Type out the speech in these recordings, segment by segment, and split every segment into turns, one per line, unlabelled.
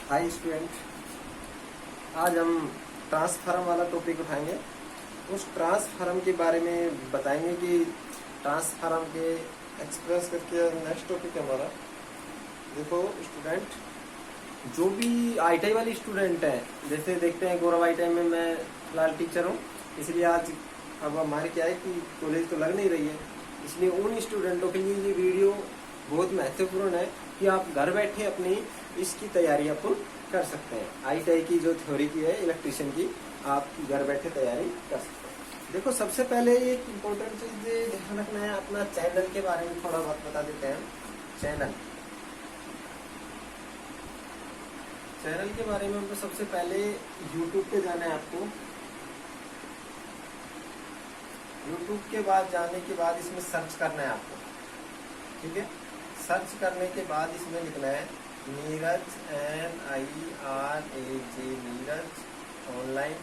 Hi student, आज हम transform वाला टॉपिक उठाएंगे। उस ट्रांसफार्म के बारे में बताएंगे कि ट्रांसफार्म के एक्सप्रेस करके नेक्स्ट टॉपिक है हमारा। देखो स्टूडेंट, जो भी आईटीआई वाले स्टूडेंट हैं, जैसे देखते हैं गौरव आईटीआई में मैं फिलहाल टीचर हूँ, इसलिए आज अब हमारे क्या है कि कॉलेज तो लग नहीं रही है, इसलिए उन स्टूडेंटों के लिए ये वीडियो बहुत महत्वपूर्ण है कि आप घर बैठे अपनी इसकी तैयारी अपन कर सकते हैं। आईटीआई की जो थ्योरी की है इलेक्ट्रिशियन की, आप घर बैठे तैयारी कर सकते हैं। देखो सबसे पहले एक इम्पोर्टेंट चीज ध्यान रखना है, अपना चैनल के बारे में थोड़ा बहुत बता देते हैं। चैनल के बारे में तो सबसे पहले यूट्यूब पे जाना है आपको। यूट्यूब के बाद जाने के बाद इसमें सर्च करना है आपको, ठीक है। सर्च करने के बाद इसमें लिखना है Neeraj NIRAJ Neeraj online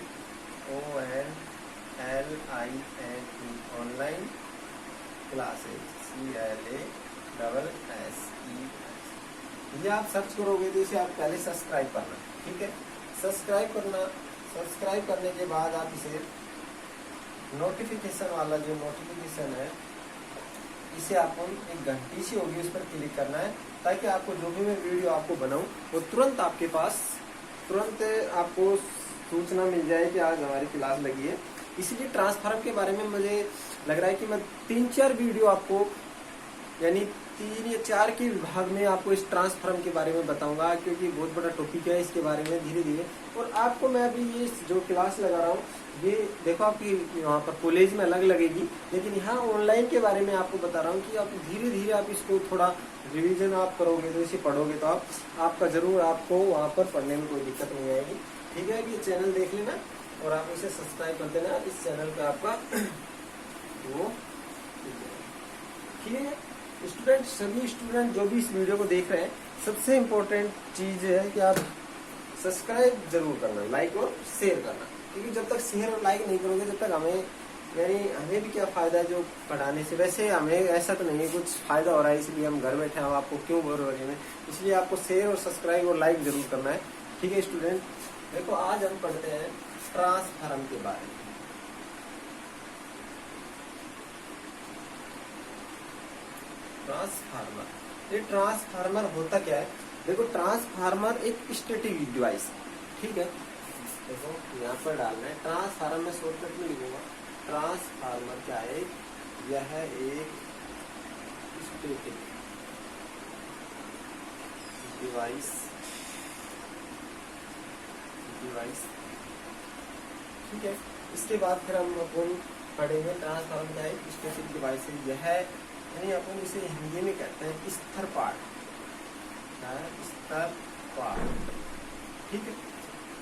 ONLINE online classes CLASSES। ये आप सर्च करोगे तो इसे आप पहले सब्सक्राइब करना, ठीक है। सब्सक्राइब करने के बाद आप इसे नोटिफिकेशन वाला जो नोटिफिकेशन है, इसे आपको एक घंटी सी होगी, उस पर क्लिक करना है, ताकि आपको जो भी मैं वीडियो आपको बनाऊं वो तुरंत आपके पास तुरंत आपको सूचना मिल जाए कि आज हमारी क्लास लगी है। इसलिए ट्रांसफार्म के बारे में मुझे लग रहा है कि मैं 3-4 वीडियो आपको, यानी 3 या 4 के विभाग में आपको इस ट्रांसफार्म के बारे में बताऊंगा, क्योंकि बहुत बड़ा टॉपिक है इसके बारे में धीरे धीरे। और आपको मैं अभी ये जो क्लास लगा रहा हूँ, ये देखो आपकी यहाँ पर कॉलेज में अलग लगेगी, लेकिन यहाँ ऑनलाइन के बारे में आपको बता रहा हूँ कि आप धीरे धीरे आप इसको थोड़ा रिवीजन आप करोगे, तो इसे पढ़ोगे तो आपका जरूर आपको वहाँ पर पढ़ने में कोई दिक्कत नहीं आएगी, ठीक है। कि चैनल देख लेना और आप इसे सब्सक्राइब कर देना, इस चैनल का आपका वो ठीक है। स्टूडेंट, सभी स्टूडेंट जो भी इस वीडियो को देख रहे हैं, सबसे इम्पोर्टेंट चीज है कि आप सब्सक्राइब जरूर करना, लाइक और शेयर करना, क्योंकि जब तक शेयर और लाइक नहीं करोगे तब तक हमें भी क्या फायदा है जो पढ़ाने से। वैसे हमें ऐसा तो नहीं है कुछ फायदा हो रहा है, इसलिए हम घर बैठे हम आपको क्यों बोर हो रहे हैं, इसलिए आपको शेयर और सब्सक्राइब और लाइक जरूर करना है, ठीक है। स्टूडेंट देखो, आज हम पढ़ते हैं ट्रांसफार्म के बारे में। ट्रांसफार्मर, ये ट्रांसफार्मर होता क्या है? देखो, ट्रांसफार्मर एक स्टैटिक डिवाइस है, ठीक है। देखो यहाँ पर डालना है ट्रांसफार्मर में, शॉर्टकट में लिखूंगा। ट्रांसफार्मर क्या है? यह एक स्टैटिक डिवाइस ठीक है। इसके बाद फिर हम अपन पढ़ेंगे ट्रांसफार्मर क्या है, स्टैटिक डिवाइस है। यह यानी अपन इसे हिंदी में कहते हैं स्तर पाठ, ठीक है।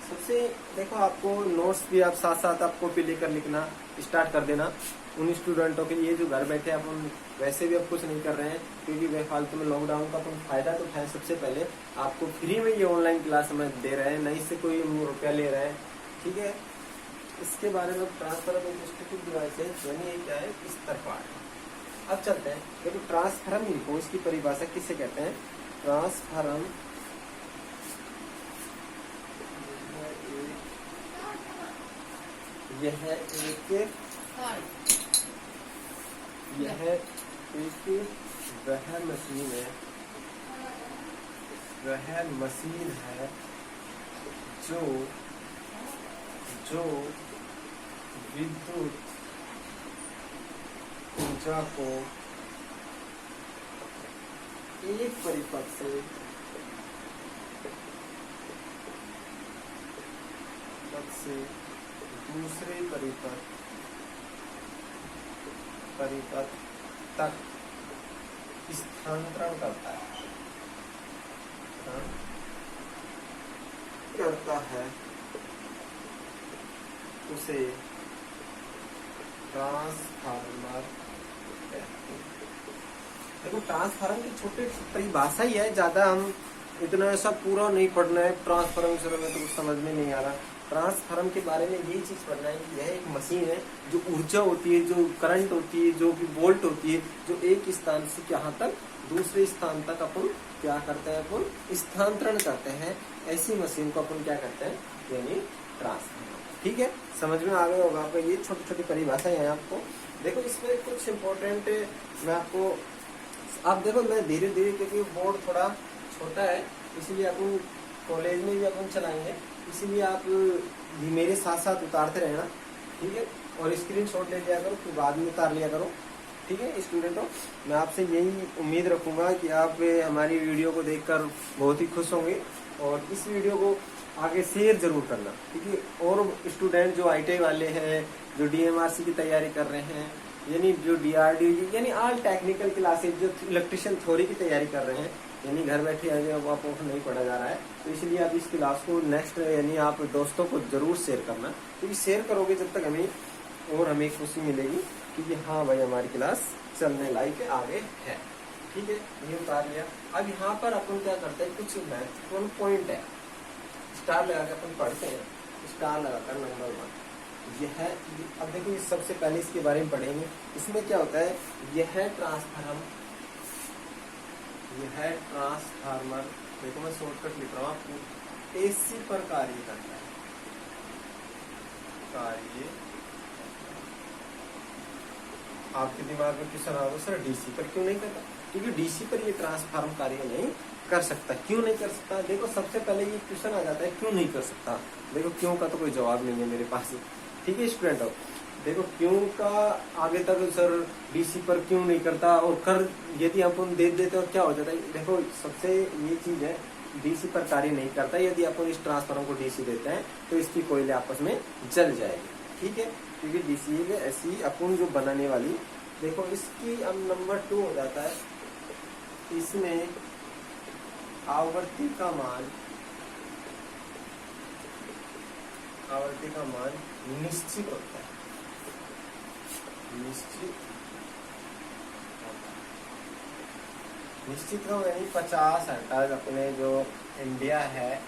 सबसे देखो, आपको नोट्स भी आप साथ साथ आप कॉपी लेकर लिखना स्टार्ट कर देना। उन स्टूडेंटों के लिए जो घर बैठे अपन वैसे भी अब कुछ नहीं कर रहे हैं, क्योंकि बेफालतू में लॉकडाउन का अपन फायदा तो उठाएं। सबसे पहले आपको फ्री में ये ऑनलाइन क्लास में दे रहे हैं, नहीं से कोई रुपया ले रहे हैं, ठीक है। इसके बारे में ट्रांसफर स्टैटिक डिवाइस है, यानी क्या है, स्तर पाठ। अब चलते हैं, देखो ट्रांसफार्म लिखो, इसकी परिभाषा किसे कहते हैं? ट्रांसफार्म यह एक वह मशीन है जो विद्युत ऊर्जा को एक परिपथ से दूसरे परिपथ तक स्थानांतरण करता है, उसे ट्रांसफार्मर कहते हैं। देखो, ट्रांसफार्मर की छोटी परिभाषा ही है, ज्यादा हम इतना ऐसा पूरा नहीं पढ़ना है। ट्रांसफार्मर में तो कुछ समझ में नहीं आ रहा, ट्रांसफार्म के बारे में यही चीज पढ़ना है कि यह एक मशीन है जो ऊर्जा होती है, जो करंट होती है, जो कि वोल्ट होती है, जो एक स्थान से यहाँ तक दूसरे स्थान तक अपन क्या करते हैं, अपन स्थानांतरण करते हैं। ऐसी मशीन को अपन क्या करते हैं, यानी ट्रांसफार्मर। ठीक है, समझ में आ गया होगा आपको। ये छोटी छोटी परिभाषाएं हैं आपको। देखो इसमें कुछ इम्पोर्टेंट मैं आपको, आप देखो मैं धीरे धीरे, क्योंकि बोर्ड थोड़ा छोटा है इसलिए अपन कॉलेज में भी अपन चलाएंगे, इसीलिए आप भी मेरे साथ साथ उतारते रहना। ठीक है, और स्क्रीनशॉट ले लिया करो, फिर बाद में उतार लिया करो। ठीक है स्टूडेंटों, मैं आपसे यही उम्मीद रखूंगा कि आप हमारी वीडियो को देखकर बहुत ही खुश होंगे और इस वीडियो को आगे शेयर जरूर करना। क्योंकि और स्टूडेंट जो ITI वाले हैं, जो DMRC की तैयारी कर रहे हैं, यानी जो DRDO यानी ऑल टेक्निकल क्लासेज, जो इलेक्ट्रिशियन थ्योरी की तैयारी कर रहे हैं, यानी घर बैठे आपको नहीं पढ़ा जा रहा है, तो इसलिए आप इस क्लास को नेक्स्ट यानी आप दोस्तों को जरूर शेयर करना। क्योंकि शेयर करोगे जब तक हमें खुशी मिलेगी, क्योंकि हाँ भाई हमारी क्लास चलने लायक आगे है। ठीक है, ये उतार लिया। अब यहाँ पर अपन क्या करते हैं, कुछ महत्वपूर्ण पॉइंट है, स्टार लगा कर अपन पढ़ते हैं। स्टार लगाकर नंबर 1 यह है। अब देखो ये सबसे पहले इसके बारे में पढ़ेंगे। इसमें क्या होता है, यह ट्रांसफार्मर, देखो मैं शॉर्टकट लिख रहा हूँ आपको, AC पर कार्य करता है। आपके दिमाग में क्वेश्चन आ रहा सर DC पर क्यों नहीं करता, क्योंकि DC पर ये ट्रांसफार्म कार्य नहीं कर सकता। क्यों नहीं कर सकता, देखो सबसे पहले ये क्वेश्चन आ जाता है क्यों नहीं कर सकता। देखो क्यों का तो कोई जवाब नहीं है मेरे पास। ठीक है स्टूडेंट, देखो क्यों का आगे तक सर DC पर क्यों नहीं करता, और कर यदि अपन दे देते और क्या हो जाता है। देखो सबसे ये चीज है, DC पर कार्य नहीं करता। यदि अपन इस ट्रांसफार्मर को DC देते हैं तो इसकी कोयले आपस में जल जाएगी। ठीक है, क्योंकि DC में ऐसी अपन जो बनाने वाली, देखो इसकी अब नंबर 2 हो जाता है, इसमें आवर्ती का मान निश्चित होता है। निश्चित का यानी 50 हर्ट्ज। अपने जो इंडिया है,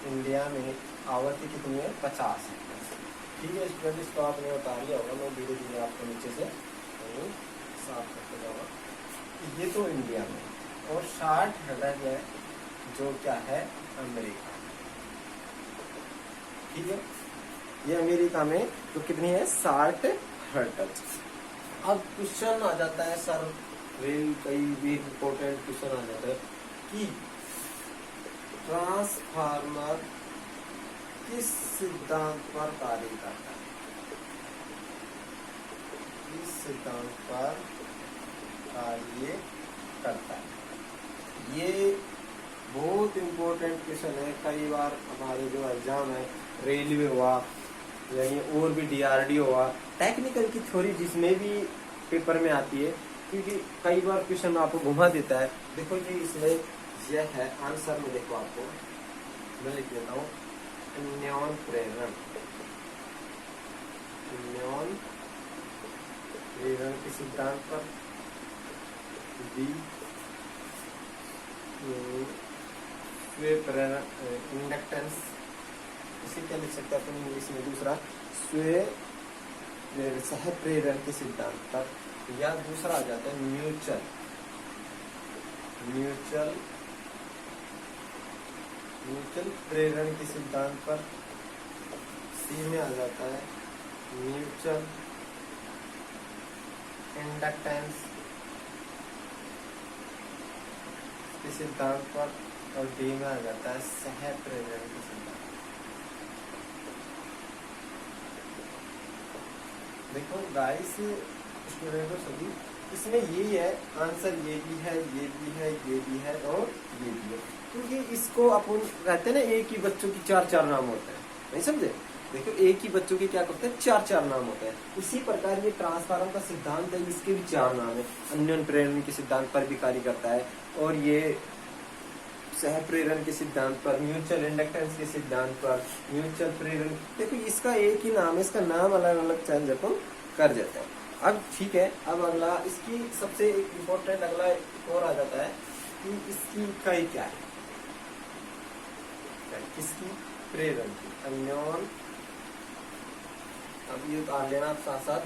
इंडिया में आवृत्ति कितनी है, 50 हर्ट्ज। ठीक है स्टूडेंट, इसको आपने उतार लिया होगा, मैं धीरे धीरे आपको नीचे से साफ करते जाऊंगा। ये तो इंडिया में, और 60 हर्ट्ज है जो क्या है, अमेरिका। ठीक है, ये अमेरिका में तो कितनी है, 60 हर्ट्ज। अब क्वेश्चन आ जाता है सर, कई भी इम्पोर्टेंट क्वेश्चन आ जाता है कि ट्रांसफार्मर किस सिद्धांत पर कार्य करता है, किस सिद्धांत पर कार्य करता है। ये बहुत इम्पोर्टेंट क्वेश्चन है। कई बार हमारे जो एग्जाम है, रेलवे हुआ यानी और भी DRDO हुआ, टेक्निकल की थ्योरी जिसमें भी पेपर में आती है, क्योंकि कई बार क्वेश्चन आपको घुमा देता है। देखो जी इसमें यह है आंसर में, देखो आपको मैं लिख देता हूँ, अन्योन प्रेरण के सिद्धांत पर इंडक्टेंस, इसे क्या लिख सकते हैं अपन इंग्लिश में, दूसरा सह प्रेरण के सिद्धांत पर, या दूसरा आ जाता है म्यूचुअल प्रेरण के सिद्धांत पर। सी में आ जाता है म्यूचुअल इंडक्टेंस के सिद्धांत पर, और डी में आ जाता है सह प्रेरण के सिद्धांत। देखो गाइस स्टूडेंटों सभी, इसमें यही है आंसर, ये भी है, ये भी है, ये भी है और ये भी है। क्योंकि इसको अपन कहते हैं ना, एक ही बच्चों की 4 नाम होते हैं, नहीं समझे। देखो एक ही बच्चों के क्या करते हैं, 4 नाम होते हैं। इसी प्रकार ये ट्रांसफार्मर का सिद्धांत है, इसके भी 4 नाम है। अन्योन प्रेरण के सिद्धांत पर भी कार्य करता है, और ये सह प्रेरण के सिद्धांत पर, म्यूचुअल इंडक्टेंस के सिद्धांत पर, म्यूचुअल प्रेरण। देखो इसका एक ही नाम है, इसका नाम अलग अलग चेंज अपन कर देते हैं। अब ठीक है, अब अगला इसकी सबसे इम्पोर्टेंट अगला और आ जाता है कि इसकी इकाई क्या है, किसकी, प्रेरण की। अन्योन अब ये उतार लेना आप साथ साथ।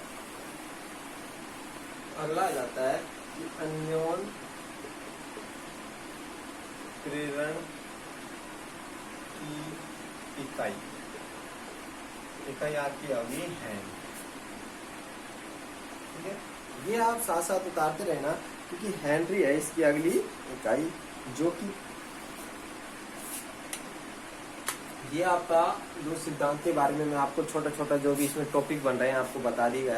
अगला आ जाता है कि अन्योन प्रेरण की इकाई। इकाई आपकी होगी हैंड। ठीक है, ये आप साथ साथ उतारते रहना क्योंकि हेनरी है इसकी अगली इकाई, जो कि ये आपका जो सिद्धांत के बारे में मैं आपको छोटा छोटा जो भी इसमें टॉपिक बन रहे हैं आपको बता दिए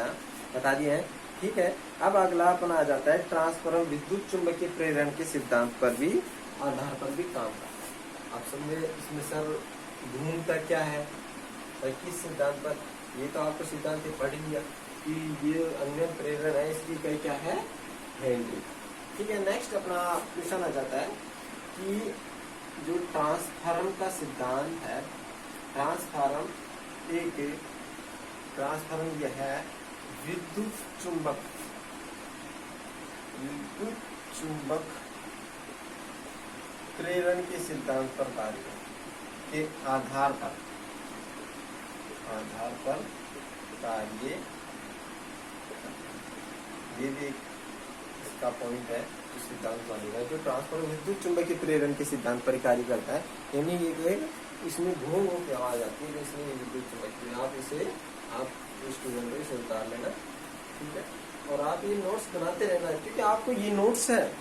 हैं। ठीक है, अब अगला अपना आ जाता है ट्रांसफॉर्म विद्युत चुंबकीय प्रेरण के सिद्धांत पर भी आधार पर भी काम करता है। आप समझे इसमें सर घूमता क्या है, किस सिद्धांत पर? ये तो आपको सिद्धांत पढ़ लिया कि ये अन्योन प्रेरण है, इसकी इकाई क्या है? हेनरी। ठीक है, नेक्स्ट अपना क्वेश्चन आ जाता है कि जो ट्रांसफार्म का सिद्धांत है, ट्रांसफार्म यह है विद्युत चुंबक प्रेरण के सिद्धांत पर कार्य के आधार पर कार्य। ये भी इसका पॉइंट है जो सिद्धांत बनेगा, जो ट्रांसफार्मर विद्युत चुंबकीय प्रेरण के सिद्धांत पर कार्य करता है। यानी ये इसमें घूम की आवाज आती है, इसमें विद्युत चुंबकीय। आप इसे स्टूडेंट को इसे उतार लेना। ठीक है, और आप ये नोट्स बनाते रहना क्योंकि आपको ये नोट्स है,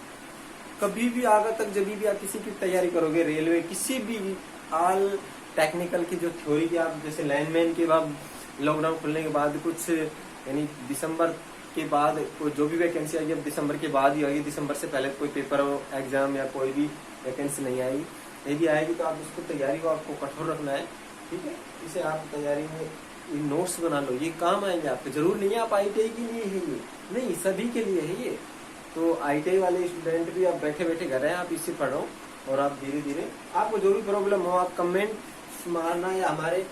कभी भी आगे तक जब भी आप किसी की तैयारी करोगे, रेलवे किसी भी ऑल टेक्निकल की जो थ्योरी की, आप जैसे लाइनमैन के बाद लॉकडाउन खुलने के बाद कुछ यानी दिसंबर के बाद कोई जो भी वैकेंसी आएगी, अब दिसंबर के बाद ही आएगी। दिसंबर से पहले कोई पेपर एग्जाम या कोई भी वैकेंसी नहीं आएगी। यदि आएगी तो आप उसको तैयारी को आपको कठोर रखना है। ठीक है, इसे आप तैयारी में नोट्स बना लो, ये काम आएंगे आपको। जरूर नहीं है आप ITI के लिए है ये, नहीं सभी के लिए है ये। तो ITI वाले स्टूडेंट भी आप बैठे बैठे घर हैं, आप इसे पढ़ो और आप धीरे धीरे, आपको जो भी प्रॉब्लम हो आप कमेंट मारना या हमारे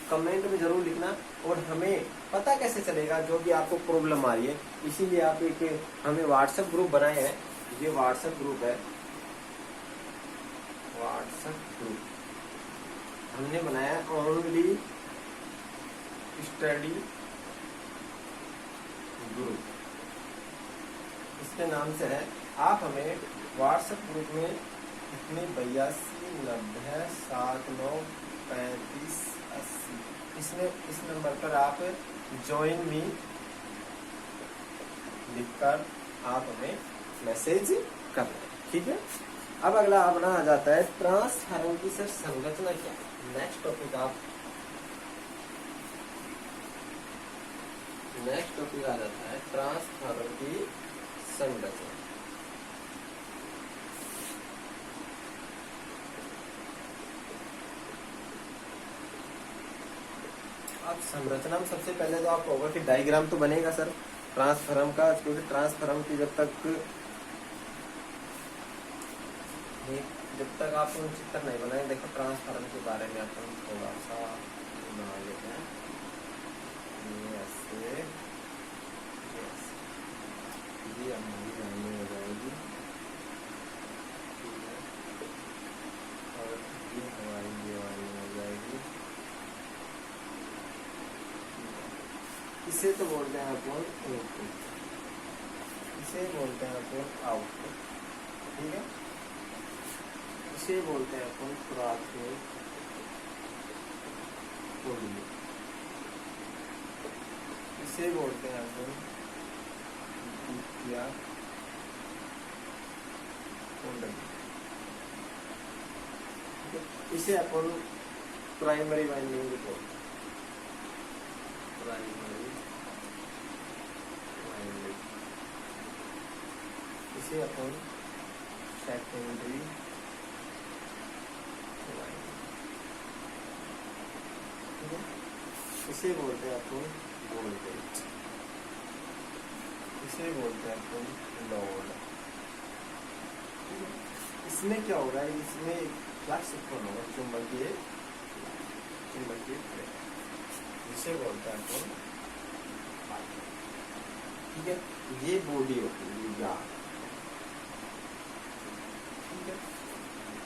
कमेंट में जरूर लिखना। और हमें पता कैसे चलेगा जो भी आपको प्रॉब्लम आ रही है, इसीलिए आप हमें व्हाट्सएप ग्रुप बनाए हैं। ये व्हाट्सएप ग्रुप है, व्हाट्सएप ग्रुप हमने बनाया ओनली स्टडी ग्रुप, इसके नाम से है। आप हमें व्हाट्सएप ग्रुप में इतने 8290793580 इसमें इस नंबर पर आप ज्वाइन मी लिखकर आप हमें मैसेज कर रहे हैं। ठीक है, अब अगला अपना आ जाता है ट्रांसफार्मर की सर संरचना क्या है। नेक्स्ट टॉपिक आ जाता है ट्रांसफार्मर की संरचना। अब संरचना में सबसे पहले तो आपको होगा कि डायग्राम तो बनेगा सर ट्रांसफार्मर का, क्योंकि ट्रांसफार्मर की जब तक आप चित्र नहीं बनाए। देखो ट्रांसफार्मर के बारे में अपन थोड़ा सा बना लेते हैं। ये हमारी लाइनिंग हो जाएगी और ये हमारी दीवारें हो जाएगी। इसे तो बोलते हैं अपन इनपुट, इसे बोलते हैं अपन आउटपुट। ठीक है, इसे बोलते हैं अपन प्राथमिक कोडिंग, इसे बोलते हैं अपन द्वितीयक कोडिंग। इसे अपन प्राइमरी वाइंडिंग बोलते हैं, प्राइमरी वाइंडिंग। इसे अपन सेकेंडरी वाइंडिंग। ठीक है, इसे बोलते हैं अपन वोल्टेज, इसे बोलते हैं अपन लोड। इसमें क्या होगा, इसमें फ्लक्स उत्पन्न होगा चुंबकीय प्रेरण, इसे बोलते हैं अपन। ठीक है, ये बॉडी होती है यार। ठीक है,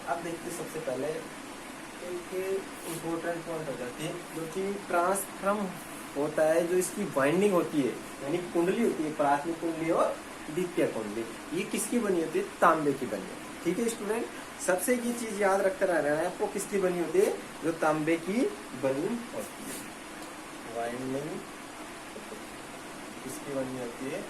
अब देखते सबसे पहले एक इम्पोर्टेंट पॉइंट हो जाती है जो कि ट्रांसफार्मर होता है जो इसकी वाइंडिंग होती है, यानी कुंडली होती है, प्राथमिक कुंडली और द्वितीय कुंडली, ये किसकी बनी होती है? तांबे की बनी होती है। ठीक है स्टूडेंट, सबसे ये चीज याद रखते रहना है आपको, किसकी बनी होती है? जो तांबे की बनी होती है। वाइंडिंग किसकी बनी होती है?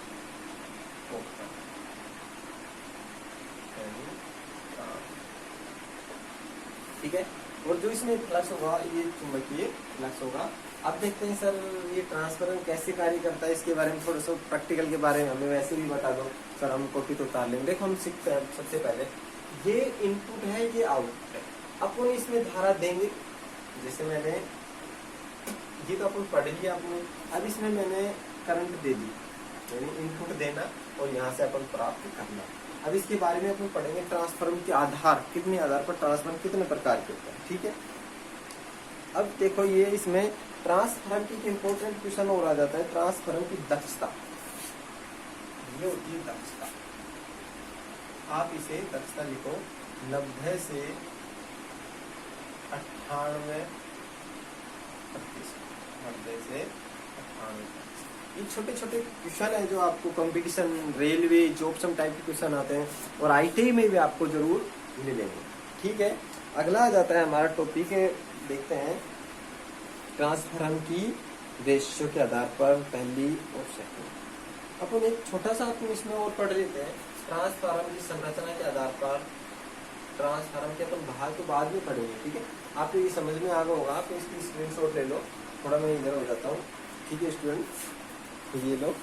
ठीक है। और जो इसमें फ्लक्स होगा, ये चुंबकीय फ्लक्स होगा। अब देखते हैं सर ये ट्रांसफार्मर कैसे कार्य करता है, इसके बारे में थोड़ा सा प्रैक्टिकल के बारे में हमें वैसे भी बता दो सर, हम कॉपी तो उतार लेंगे। देखो हम सीखते हैं सबसे पहले, ये इनपुट है, ये आउटपुट है। अपन इसमें धारा देंगे, जैसे मैंने ये तो अपन पढ़ लिया आपने। अब इसमें मैंने करंट दे दी, यानी इनपुट देना और यहाँ से अपन प्राप्त करना। अब इसके बारे में अपन पढ़ेंगे ट्रांसफार्मर के आधार, कितने आधार पर ट्रांसफार्मर कितने प्रकार के होते हैं। ठीक है, अब देखो ये इसमें ट्रांसफार्मर की इंपॉर्टेंट क्वेश्चन और आ जाता है, ट्रांसफार्मर की दक्षता। ये होती है दक्षता, आप इसे दक्षता लिखो 90 से 98%, 90 से 98%। ये छोटे छोटे क्वेश्चन है जो आपको कंपटीशन, रेलवे, जॉब्स टाइप के क्वेश्चन आते हैं और आईटीआई में भी आपको जरूर मिलेंगे। ठीक है, अगला आ जाता है हमारा टॉपिक है, देखते हैं ट्रांसफार्मर की रेशियो के आधार पर पहली और सेकंड। अपन एक छोटा सा अपन इसमें और पढ़ लेते हैं, ट्रांसफार्मर की संरचना के आधार पर। ट्रांसफार्मर के अपन भाग तो बाद में पढ़ेंगे। ठीक है, आपको ये समझ में आ गया होगा, तो इसकी स्क्रीनशॉट ले लो। थोड़ा मैं इधर हो जाता हूँ। ठीक है स्टूडेंट, ये लो।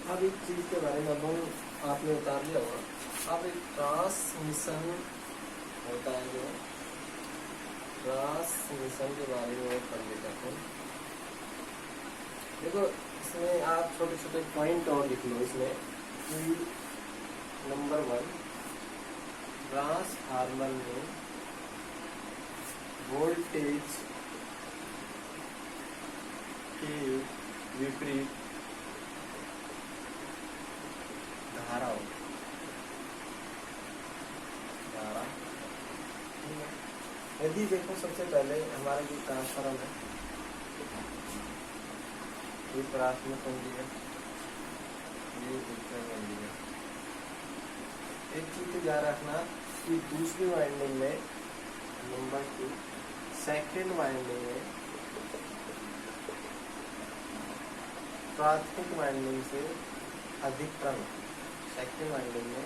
अब एक चीज के बारे में अब आपने उतार लिया होगा। अब एक ट्रांसमिशन होता है, जो ट्रांसमिशन के बारे में और पढ़ लेते हैं। देखो इसमें आप छोटे छोटे पॉइंट और लिख लो इसमें कि नंबर 1, ट्रांसफार्मर में वोल्टेज के विपरीत धारा हो, धारा। यदि देखो सबसे पहले हमारा जो ट्रांसफार्मर है, ये प्राथमिक कुंडली है, ये द्वितीय कुंडली है। एक चीज तो याद रखना कि दूसरी वाइंडिंग में, नंबर 2 सेकेंड वाइंडिंग में प्राथमिक वाइंडिंग से अधिक क्रम, सेकेंड वाइंडिंग में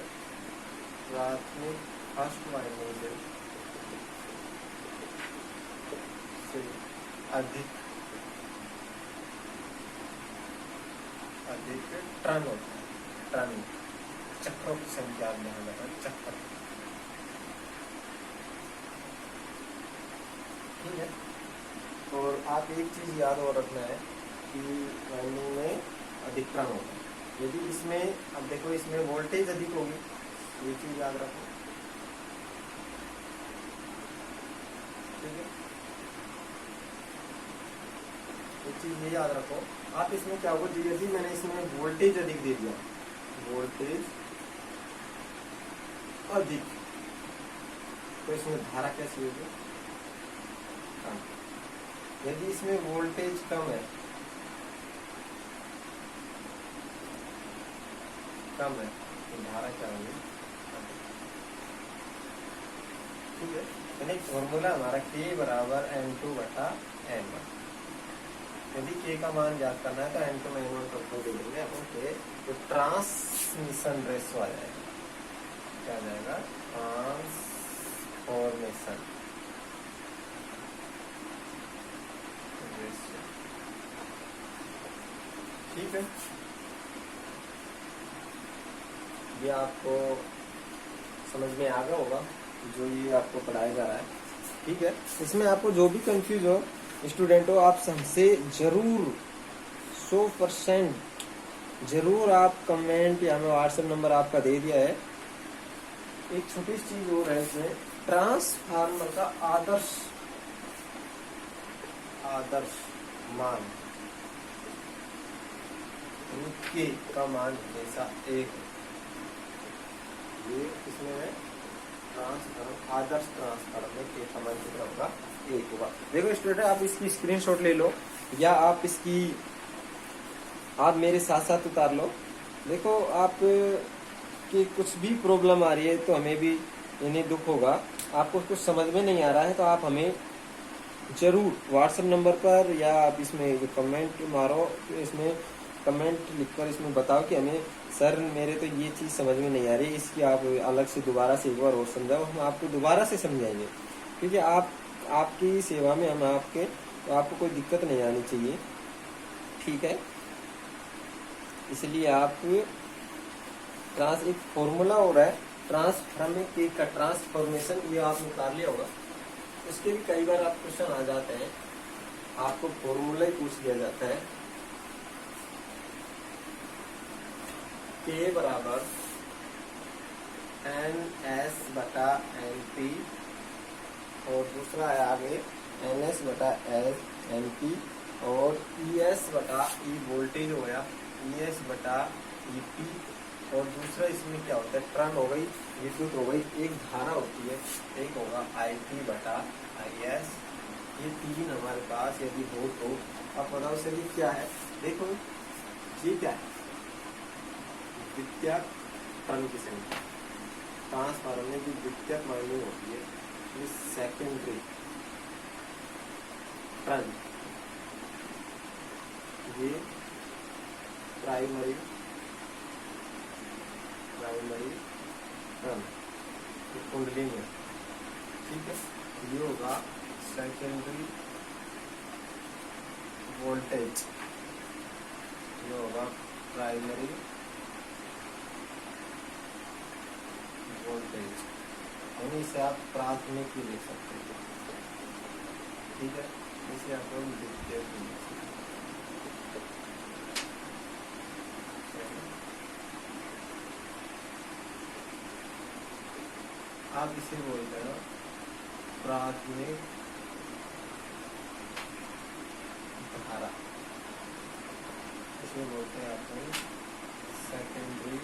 प्राथमिक फर्स्ट वाइंडिंग से अधिक टर्न होता है। टर्न चक्रों की संख्या ध्यान रखना, चक्र। ठीक है, और आप एक चीज याद और रखना है कि वाइंडिंग में अधिक टर्न होता है। यदि इसमें, अब देखो इसमें वोल्टेज अधिक होगी, ये चीज याद रखो। ठीक है, ये चीज ये याद रखो। आप इसमें क्या होगा, यदि मैंने इसमें वोल्टेज अधिक दे दिया, वोल्टेज अधिक, तो इसमें धारा कैसी होगी? यदि इसमें वोल्टेज कम है, कम है, तो धारा क्या होगी? ठीक है, यानी फॉर्मूला हमारा K बराबर N2/N1। यदि K का मान ज्ञात करना है तो N2 में N1 को दे देंगे अपन K, तो ट्रांसमिशन रेशियो आ जाएगा। क्या आ जाएगा, ट्रांसफॉर्मेशन। ठीक है, ये आपको समझ में आ गया होगा जो ये आपको पढ़ाया जा रहा है। ठीक है, इसमें आपको जो भी कंफ्यूज हो स्टूडेंट हो, आप हमसे जरूर 100% जरूर आप कमेंट या मैं व्हाट्सएप नंबर आपका दे दिया है। एक छोटी सी चीज और है इसमें, ट्रांसफार्मर का आदर्श मान के का मान हमेशा एक है। ये इसमें है आदर्श ट्रांसफार्मर के का मान कितना होगा, एक होगा। देखो स्टूडेंट, आप इसकी स्क्रीनशॉट ले लो या आप इसकी आप मेरे साथ साथ उतार लो। देखो आप कि कुछ भी प्रॉब्लम आ रही है तो हमें भी इन्हें दुख होगा, आपको कुछ समझ में नहीं आ रहा है तो आप हमें जरूर व्हाट्सएप नंबर पर या आप इसमें कमेंट मारो, इसमें कमेंट लिखकर इसमें बताओ कि हमें सर मेरे तो ये चीज़ समझ में नहीं आ रही, इसकी आप अलग से दोबारा से एक बार और समझाओ, हम आपको दोबारा से समझाएंगे। क्योंकि आपकी सेवा में हम आपके, तो आपको कोई दिक्कत नहीं आनी चाहिए। ठीक है, इसलिए आप एक फॉर्मूला हो रहा है ट्रांसफॉर्मेशन का, ट्रांसफॉर्मेशन, ये आपने उतार लिया होगा। उसके भी कई बार आप क्वेश्चन आ जाते हैं, आपको फॉर्मूला ही पूछ लिया जाता है। K बराबर NS/NP और दूसरा है आगे NS/NP और ES/E वोल्टेज हो गया, ES/EP और दूसरा इसमें क्या होता है, टर्न हो गई, विद्युत हो गई, एक धारा होती है, एक होगा IT/IS। ये तीन हमारे पास यदि हो तो आप बताओ सर ये क्या है। देखो ये क्या है, द्वितीयक टर्न की संख्या। ट्रांसफार्मर में जो द्वितीयक वाइंडिंग होती है ये सेकेंडरी टर्न, ये प्राइमरी टर्न कुंडली में। ठीक है, ये होगा सेकेंडरी वोल्टेज, ये होगा प्राइमरी वोल्टेज, यानी इसे आप प्राथमिक भी लिख सकते हैं। ठीक है, इसे आप लोग द्वितीयक भी लिख सकते हैं। आप इसे बोलते हैं प्राथमिक धारा, इसमें बोलते हैं आपको सेकेंडरी